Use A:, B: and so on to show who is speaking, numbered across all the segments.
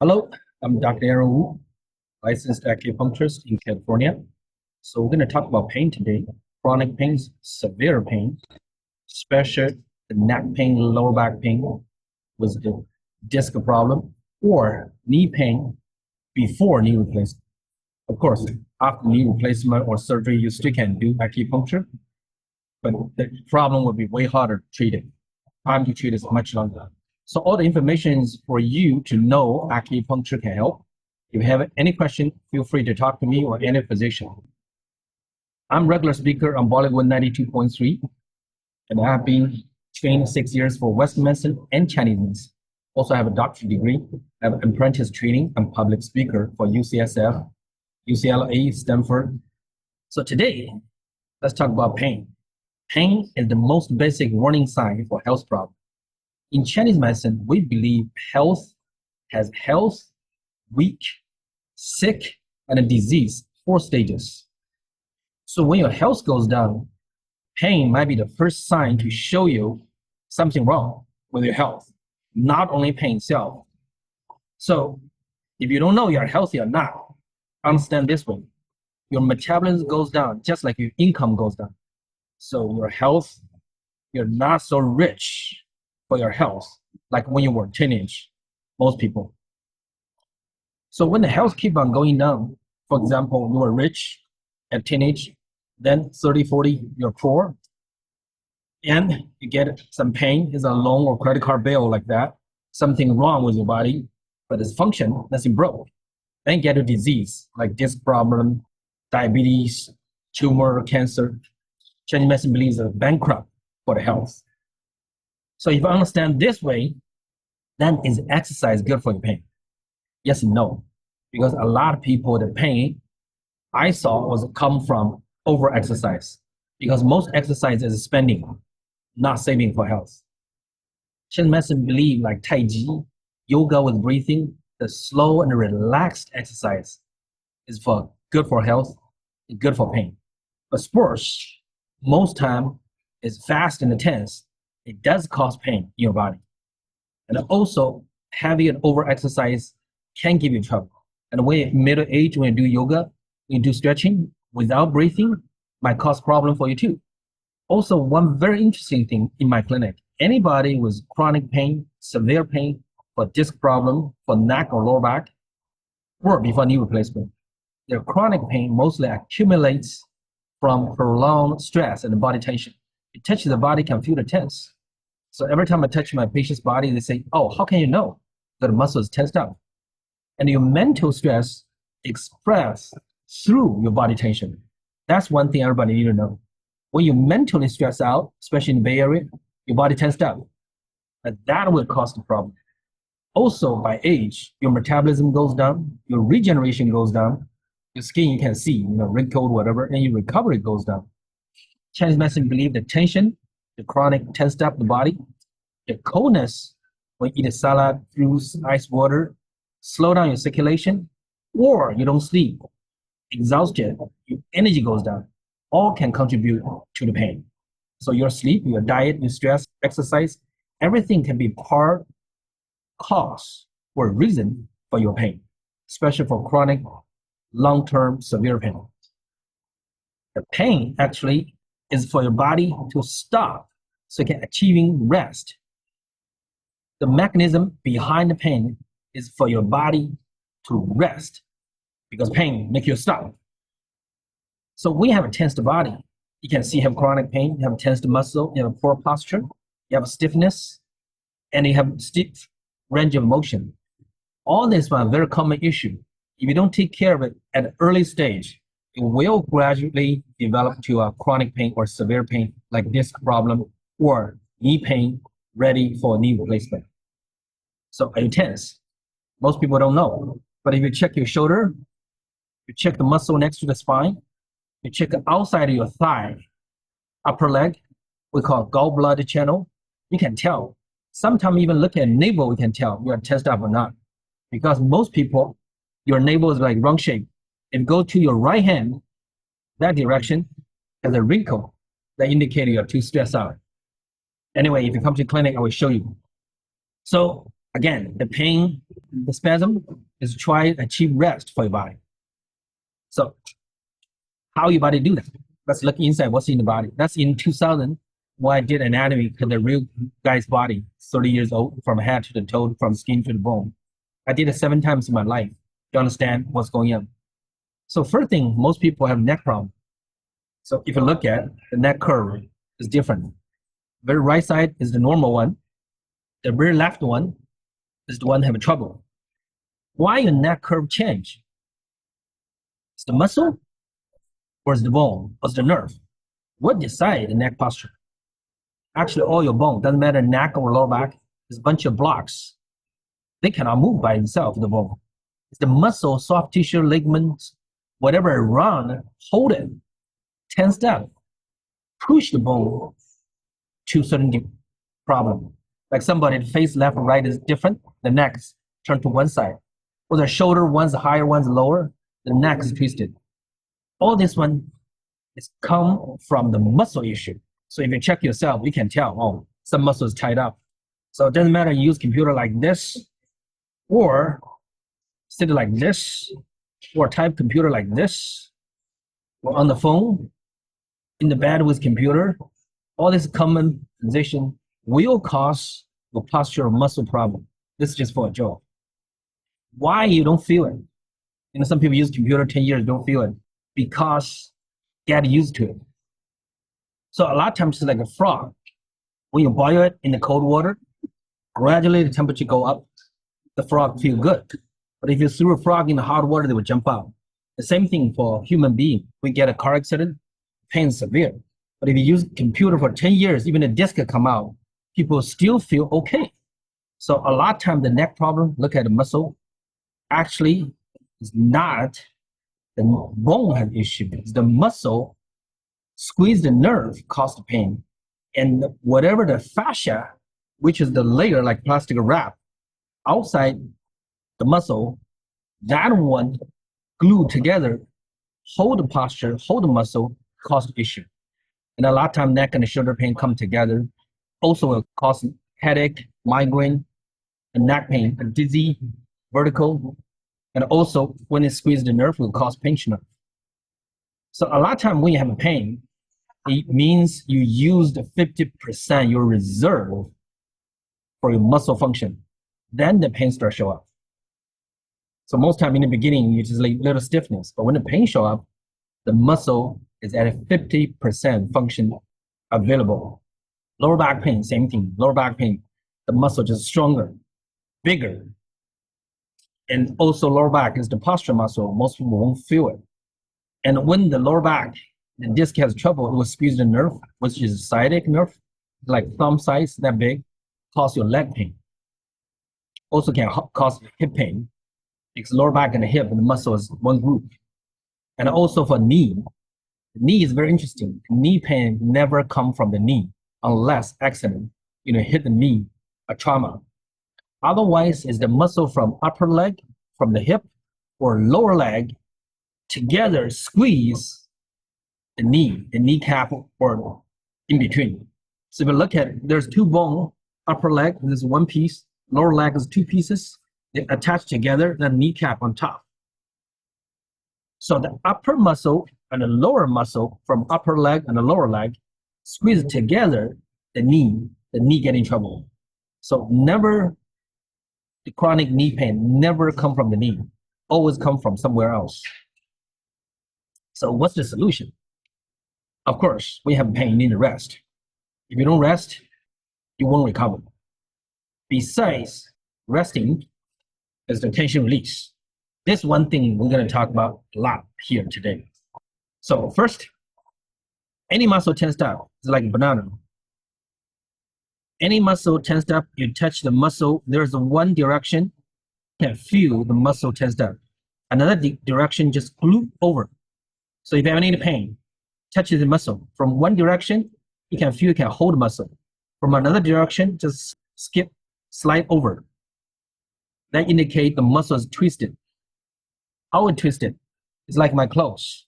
A: Hello, I'm Dr. Aaron Wu, licensed acupuncturist in California. So we're going to talk about pain today, chronic pains, severe pain, especially the neck pain, lower back pain with the disc problem, or knee pain before knee replacement. Of course, after knee replacement or surgery, you still can do acupuncture, but the problem will be way harder to treat it. Time to treat is much longer. So all the information is for you to know acupuncture can help. If you have any question, feel free to talk to me or any physician. I'm regular speaker on Bollywood 92.3, and I have been trained 6 years for Western medicine and Chinese medicine. Also, I have a doctorate degree. I have apprentice training and public speaker for UCSF, UCLA, Stanford. So today, let's talk about pain. Pain is the most basic warning sign for health problems. In Chinese medicine, we believe health has health, weak, sick, and a disease, 4 stages. So when your health goes down, pain might be the first sign to show you something wrong with your health, not only pain itself. So if you don't know you're healthy or not, understand this way. Your metabolism goes down just like your income goes down. So your health, you're not so rich for your health, like when you were a teenage, most people. So when the health keep on going down, for example, you were rich at teenage, then 30, 40, you're poor, and you get some pain, is a loan or credit card bill like that, something wrong with your body, but it's function, nothing broke. Then get a disease like disc problem, diabetes, tumor, cancer. Chinese medicine believes it's bankrupt for the health. So if you understand this way, then is exercise good for your pain? Yes and no. Because a lot of people, the pain I saw was come from over-exercise. Because most exercise is spending, not saving for health. Chinese medicine believe like Tai Chi, yoga with breathing, the slow and relaxed exercise is good for health and good for pain. But sports, most time is fast and intense. It does cause pain in your body. And also, heavy and over-exercise can give you trouble. And when you're middle age, when you do yoga, when you do stretching, without breathing, might cause problem for you too. Also, one very interesting thing in my clinic, anybody with chronic pain, severe pain, for disc problem, for neck or lower back, or before knee replacement, their chronic pain mostly accumulates from prolonged stress and body tension. It touches the body, can feel the tense. So every time I touch my patient's body, they say, oh, how can you know that the muscle is tensed up? And your mental stress express through your body tension. That's one thing everybody need to know. When you mentally stress out, especially in the Bay Area, your body tensed up. And that will cause the problem. Also, by age, your metabolism goes down, your regeneration goes down, your skin you can see, wrinkled, whatever, and your recovery goes down. Chinese medicine believe the tension, the chronic tensed up the body, the coldness when you eat a salad, fruits, ice water, slow down your circulation, or you don't sleep, exhausted, your energy goes down, all can contribute to the pain. So your sleep, your diet, your stress, exercise, everything can be part, cause, or reason for your pain, especially for chronic, long-term, severe pain. The pain actually is for your body to stop so you can achieving rest. The mechanism behind the pain is for your body to rest because pain makes you stop. So when you have a tensed body, you can see you have chronic pain, you have a tensed muscle, you have a poor posture, you have a stiffness, and you have stiff range of motion. All this is a very common issue. If you don't take care of it at an early stage, it will gradually develop to a chronic pain or severe pain like disc problem or knee pain ready for knee replacement. So are you tense? Most people don't know. But if you check your shoulder, you check the muscle next to the spine, you check the outside of your thigh, upper leg, we call gallbladder channel, you can tell. Sometimes even look at navel, you can tell you are tensed up or not. Because most people, your navel is like wrong shape. If you go to your right hand, that direction has a wrinkle that indicates you are too stressed out. Anyway, if you come to the clinic, I will show you. So again, the pain the spasm is try to achieve rest for your body. So how your body do that? Let's look inside what's in the body. That's in 2000 when I did anatomy to the real guy's body, 30 years old, from head to the toe, from skin to the bone. I did it 7 times in my life to understand what's going on. So first thing, most people have neck problem. So if you look at the neck curve is different. Very right side is the normal one. The very left one is the one having trouble. Why your neck curve change? It's the muscle, or is the bone, or is the nerve? What decide the neck posture? Actually, all your bone, doesn't matter neck or lower back, is a bunch of blocks. They cannot move by themselves, the bone. It's the muscle, soft tissue, ligaments, whatever around, hold it, tense up, push the bone to certain problem. Like somebody, the face left and right is different, the neck is turned to one side. Or the shoulder, one's higher, one's lower, the neck is twisted. All this one is come from the muscle issue. So if you check yourself, you can tell, oh, some muscle is tied up. So it doesn't matter you use computer like this, or sit like this, or type computer like this, or on the phone, in the bed with computer, all this common position will cause the postural muscle problem. This is just for a joke. Why you don't feel it? You know, some people use computer 10 years, don't feel it, because get used to it. So a lot of times it's like a frog. When you boil it in the cold water, gradually the temperature go up, the frog feel good. But if you threw a frog in the hot water, they would jump out. The same thing for human being. We get a car accident, pain is severe. But if you use computer for 10 years, even a disc can come out, people still feel okay. So a lot of time the neck problem, look at the muscle, actually is not the bone has issue. It's the muscle squeeze the nerve, cause the pain. And whatever the fascia, which is the layer like plastic wrap, outside the muscle, that one glued together, hold the posture, hold the muscle, cause the issue. And a lot of time neck and the shoulder pain come together. Also will cause headache, migraine, and neck pain, and dizzy, vertical. And also when it squeezes the nerve, will cause pinch nerve. So a lot of time when you have a pain, it means you used 50% your reserve for your muscle function. Then the pain starts to show up. So most time in the beginning, you just like little stiffness. But when the pain show up, the muscle is at a 50% function available. Lower back pain, same thing. Lower back pain, the muscle just stronger, bigger. And also lower back is the posture muscle. Most people won't feel it. And when the lower back, the disc has trouble, it will squeeze the nerve, which is a sciatic nerve, like thumb size, that big, cause your leg pain. Also can cause hip pain, because lower back and the hip and the muscle is one group. And also for knee, the knee is very interesting. Knee pain never come from the knee unless accident, hit the knee, a trauma. Otherwise, it's the muscle from upper leg, from the hip, or lower leg, together squeeze the knee, the kneecap, or in between. So if you look at it, there's two bones, upper leg, this is one piece, lower leg is two pieces, they attach together, the kneecap on top. So the upper muscle and the lower muscle from upper leg and the lower leg squeeze together, the knee get in trouble. So never, the chronic knee pain never come from the knee, always come from somewhere else. So what's the solution? Of course, we have pain, you need to rest. If you don't rest, you won't recover. Besides resting is the tension release. This one thing we're going to talk about a lot here today. So first, any muscle tensed up is like a banana. Any muscle tensed up, you touch the muscle, there's a one direction, you can feel the muscle tensed up. Another direction, just glue over. So if you have any pain, touch the muscle. From one direction, you can feel, you can hold the muscle. From another direction, just skip, slide over. That indicates the muscle is twisted. How it twisted? It's like my clothes.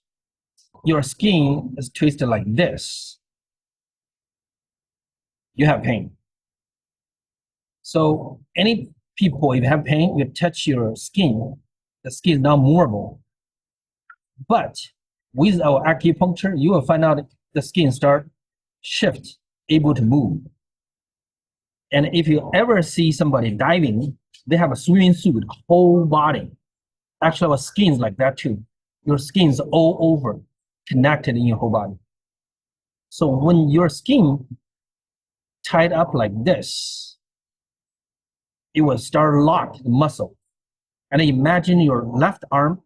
A: Your skin is twisted like this. You have pain. So any people, if you have pain, you touch your skin, the skin is not movable. But with our acupuncture, you will find out the skin start shift, able to move. And if you ever see somebody diving, they have a swimming suit, whole body. Actually, our skin is like that too. Your skin is all over, connected in your whole body. So when your skin tied up like this, it will start lock the muscle. And imagine your left arm,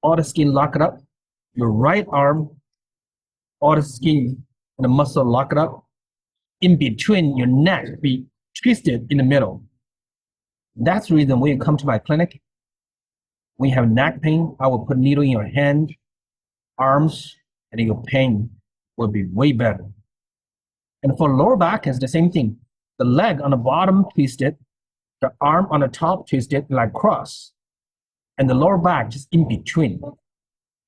A: all the skin lock it up. Your right arm, all the skin and the muscle lock it up. In between your neck be twisted in the middle. That's the reason when you come to my clinic, when you have neck pain, I will put needle in your hand, arms, and your pain will be way better. And for lower back, it's the same thing. The leg on the bottom twisted, the arm on the top twisted like cross, and the lower back just in between.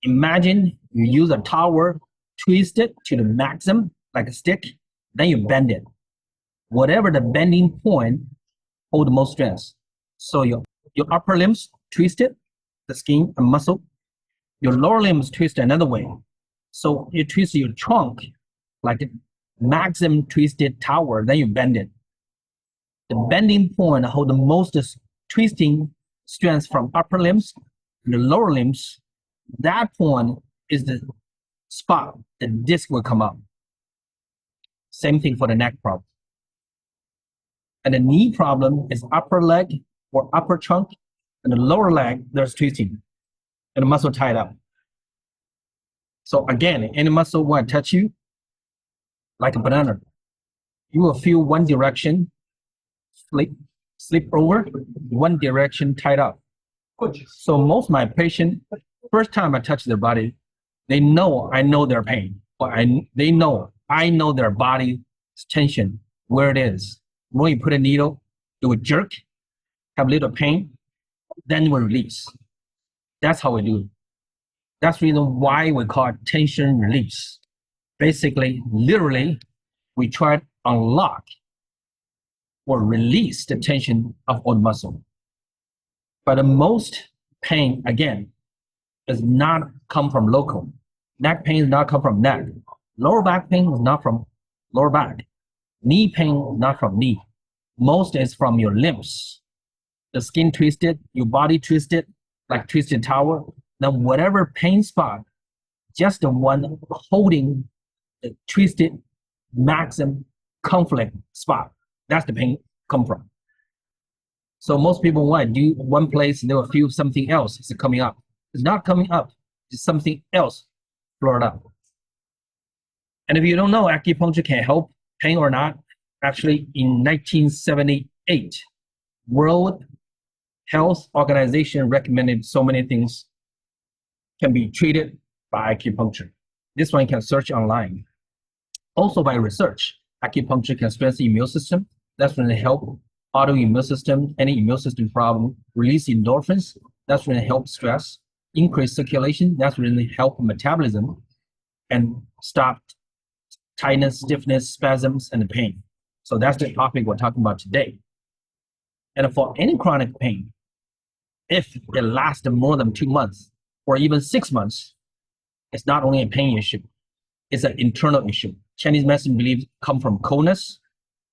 A: Imagine you use a towel, twist it to the maximum like a stick, then you bend it. Whatever the bending point, hold the most strength. So your upper limbs twisted, the skin and muscle. Your lower limbs twist another way. So you twist your trunk like a maximum twisted tower, then you bend it. The bending point hold the most twisting strength from upper limbs and the lower limbs. That point is the spot the disc will come up. Same thing for the neck problem. And the knee problem is upper leg or upper trunk, and the lower leg, there's twisting and the muscle tied up. So again, any muscle will touch you like a banana. You will feel one direction, slip over, one direction tied up. So most of my patients, first time I touch their body, they know I know their pain. Or they know I know their body's tension, where it is. When you put a needle, it will jerk, have a little pain, then it will release. That's how we do it. That's the reason why we call it tension release. Basically, literally, we try to unlock or release the tension of all muscle. But the most pain, again, does not come from local. Neck pain does not come from neck. Lower back pain is not from lower back. Knee pain is not from knee. Most is from your limbs. The skin twisted, your body twisted, like twisted tower. Then whatever pain spot, just the one holding the twisted maximum conflict spot, that's the pain come from. So most people want to do one place, they will feel something else is coming up. It's not coming up, it's something else flared up. And if you don't know acupuncture can help pain or not, actually in 1978, World Health Organization recommended so many things can be treated by acupuncture. This one you can search online. Also by research, acupuncture can strengthen the immune system. That's when they help autoimmune system, any immune system problem, release endorphins. That's when it helps stress, increase circulation. That's when they help metabolism and stop tightness, stiffness, spasms, and pain. So that's the topic we're talking about today. And for any chronic pain, if it lasts more than 2 months or even 6 months, it's not only a pain issue, it's an internal issue. Chinese medicine believes come from coldness,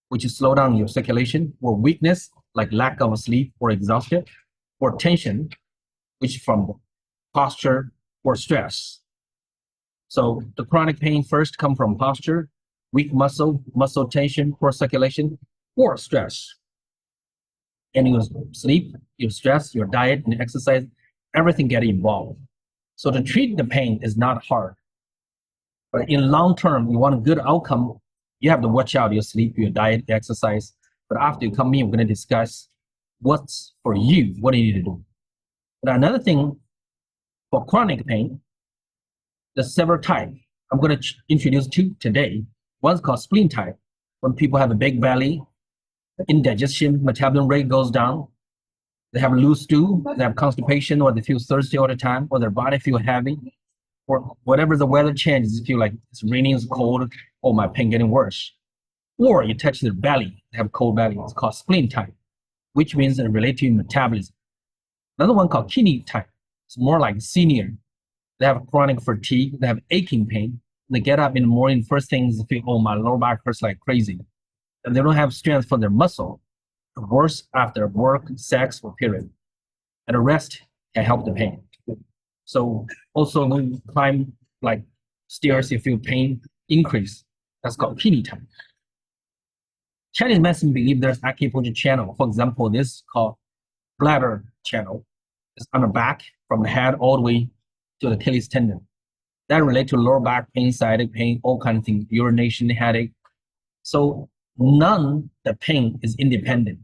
A: which is slow down your circulation, or weakness, like lack of sleep or exhaustion, or tension, which is from posture or stress. So the chronic pain first come from posture, weak muscle tension, poor circulation, or stress. And your sleep, your stress, your diet, and exercise, everything get involved. So to treat the pain is not hard. But in long term, you want a good outcome, you have to watch out your sleep, your diet, the exercise. But after you come in, we're going to discuss what's for you, what do you need to do. But another thing for chronic pain, there's several types. I'm going to introduce two today. One's called spleen type. When people have a big belly, indigestion, metabolism rate goes down. They have loose stool, they have constipation, or they feel thirsty all the time, or their body feel heavy, or whatever the weather changes, you feel like it's raining, it's cold, or my pain getting worse. Or you touch their belly, they have cold belly, it's called spleen type. which means related to metabolism. Another one called kidney type. It's more like senior. They have chronic fatigue, they have aching pain. They get up in the morning, first things feel, oh, my lower back hurts like crazy. And they don't have strength for their muscle. Worse after work, sex, or period. And the rest can help the pain. So also when you climb like stairs, you feel pain increase. That's called kidney type. Chinese medicine believe there's acupuncture channel. For example, this is called bladder channel. It's on the back from the head all the way to the Achilles tendon. That relates to lower back pain, sciatic pain, all kinds of things, urination, headache. So none the pain is independent.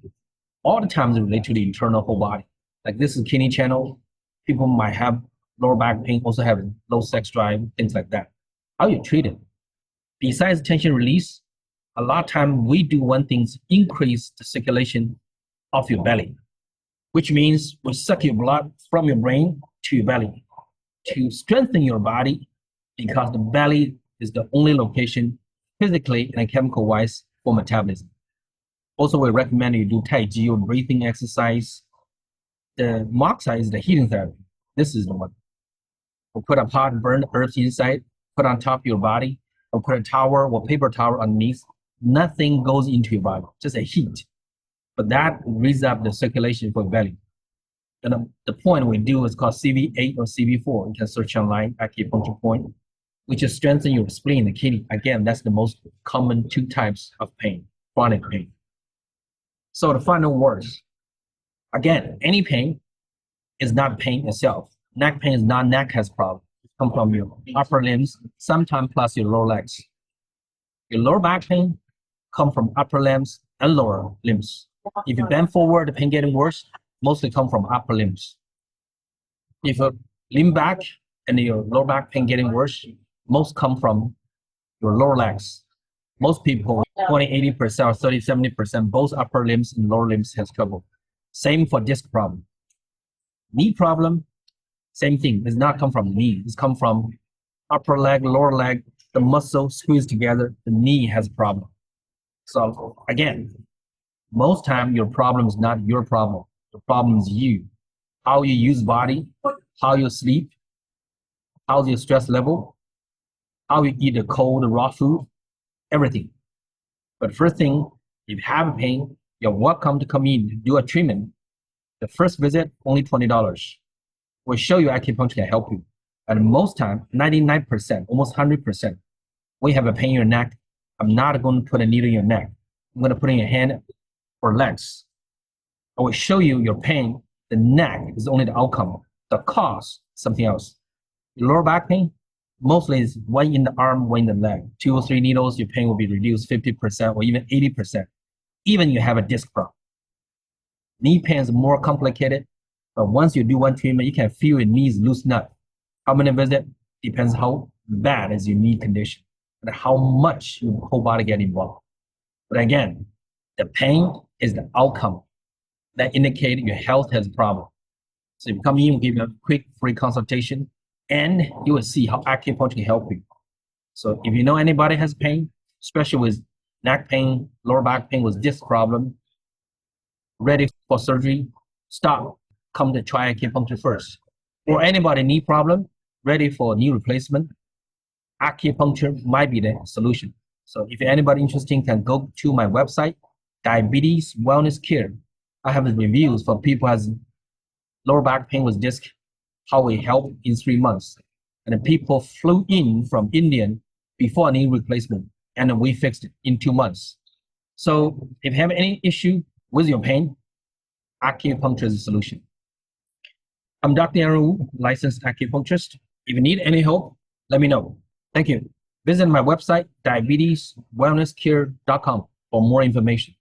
A: All the times relate to the internal whole body. Like this is kidney channel. People might have lower back pain, also have low sex drive, things like that. How you treat it? Besides tension release, a lot of time we do one thing is increase the circulation of your belly, which means we suck your blood from your brain to your belly to strengthen your body, because the belly is the only location physically and chemical wise for metabolism. Also, we recommend you do Tai Chi or breathing exercise. The moxa is the heating therapy. This is the one. We'll put a pot, burn herbs inside, put on top of your body, or put a towel or paper towel underneath. Nothing goes into your body, just a heat. But that raises up the circulation for the belly. And the point we do is called CV8 or CV4. You can search online, acupuncture point, which is strengthen your spleen, the kidney. Again, that's the most common two types of pain, chronic pain. So the final words. Again, any pain is not pain itself. Neck pain is not neck has problem. It comes from your upper limbs, sometimes plus your lower legs. Your lower back pain comes from upper limbs and lower limbs. If you bend forward, the pain getting worse, mostly come from upper limbs. If you lean back and your lower back pain getting worse, most come from your lower legs. Most people, 20, 80% or 30, 70%, both upper limbs and lower limbs has trouble. Same for disc problem. Knee problem, same thing. It's not come from the knee. It's come from upper leg, lower leg, the muscle squeezed together, the knee has a problem. So again, most time your problem is not your problem. The problem is you. How you use body, how you sleep, how's your stress level, how you eat the cold, the raw food, everything. But first thing, if you have pain, you're welcome to come in to do a treatment. The first visit, only $20. We'll show you acupuncture can help you. And most time, 99%, almost 100%, we have a pain in your neck. I'm not going to put a needle in your neck. I'm going to put it in your hand or legs. I will show you your pain. The neck is only the outcome. The cause, something else. Your lower back pain, mostly is one in the arm, one in the leg. 2 or 3 needles, your pain will be reduced 50% or even 80%. Even you have a disc problem. Knee pain is more complicated, but once you do one treatment, you can feel your knees loosen up. How many visits? Depends how bad is your knee condition and how much your whole body get involved. But again, the pain is the outcome that indicate your health has a problem. So if you come in, we'll give you a quick free consultation and you will see how acupuncture can help you. So if you know anybody has pain, especially with neck pain, lower back pain, with disc problem, ready for surgery, stop, come to try acupuncture first. Or anybody knee problem, ready for knee replacement, acupuncture might be the solution. So if anybody interested, can go to my website, Diabetes Wellness Care. I have reviews for people who has lower back pain with disc, how we help in 3 months. And the people flew in from India before knee replacement, and we fixed it in 2 months. So if you have any issue with your pain, acupuncture is the solution. I'm Dr. Aaron Wu, licensed acupuncturist. If you need any help, let me know. Thank you. Visit my website, diabeteswellnesscare.com for more information.